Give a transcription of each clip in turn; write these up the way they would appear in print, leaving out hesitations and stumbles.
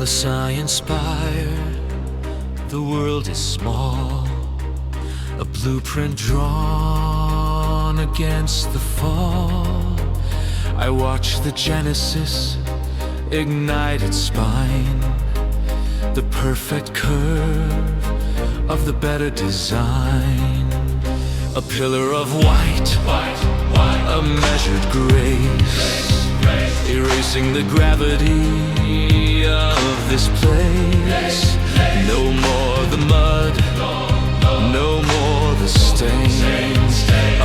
the science spire, the world is small, a blueprint drawn against the fall. I watch the genesis ignite its spine, the perfect curve of the better design. A pillar of white, a measured grace, erasing the gravity of this place. No more the mud, no more the stains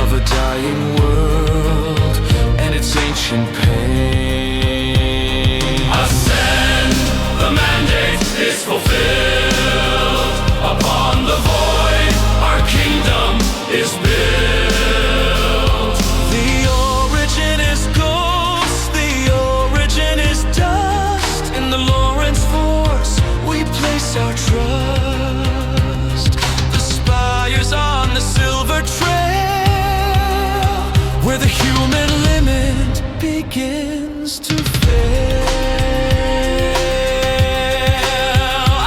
of a dying world and its ancient pain. Ascend, the mandate is fulfilled. Upon the void, our kingdom is built. The origin is ghost, the origin is dust. In the Lawrence force, we place our trust. The spires on the silver trail, where the human limit begins to fail. I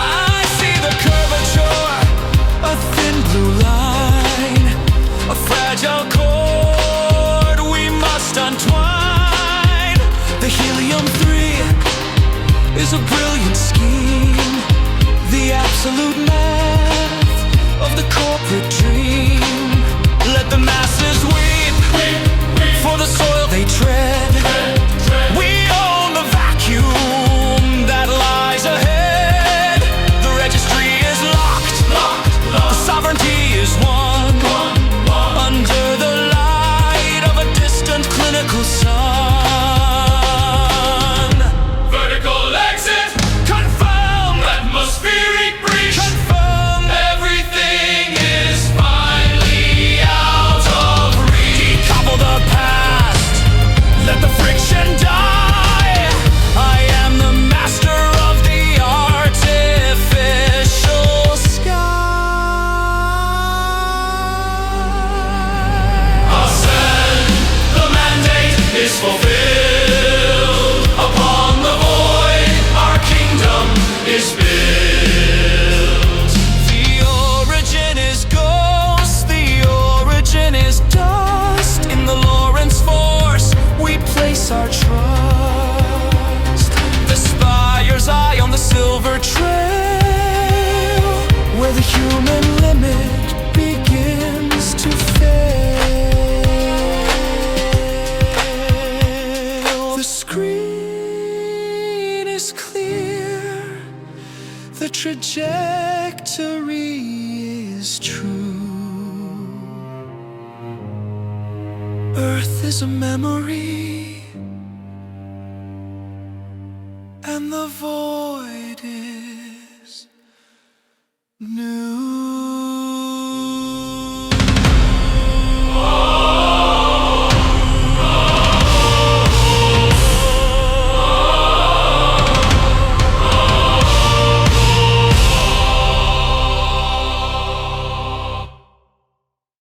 see the curvature, a thin blue line, a fragile cord we must untwine. The helium-3 is a brilliant scheme, the absolute math of the corporate dream. Let the masses weep for the soil they tread. We own the vacuum that lies ahead. The registry is locked, the sovereignty is won, under the light of a distant clinical sun. Vertical exit, Confirmed, atmospheric breach. confirmed. Everything is finally out of reach. Decouple the past, let the friction die. I am the master of the artificial sky. Ascend, the mandate is fulfilled. Upon the void, our kingdom is built. The origin is ghost, the origin is dust. In the Lawrence force, we place our trust. The spire's eye on the silver trail, where the human limit begins to fail. The screen is clear, the trajectory is true. Earth is a memory, and the void is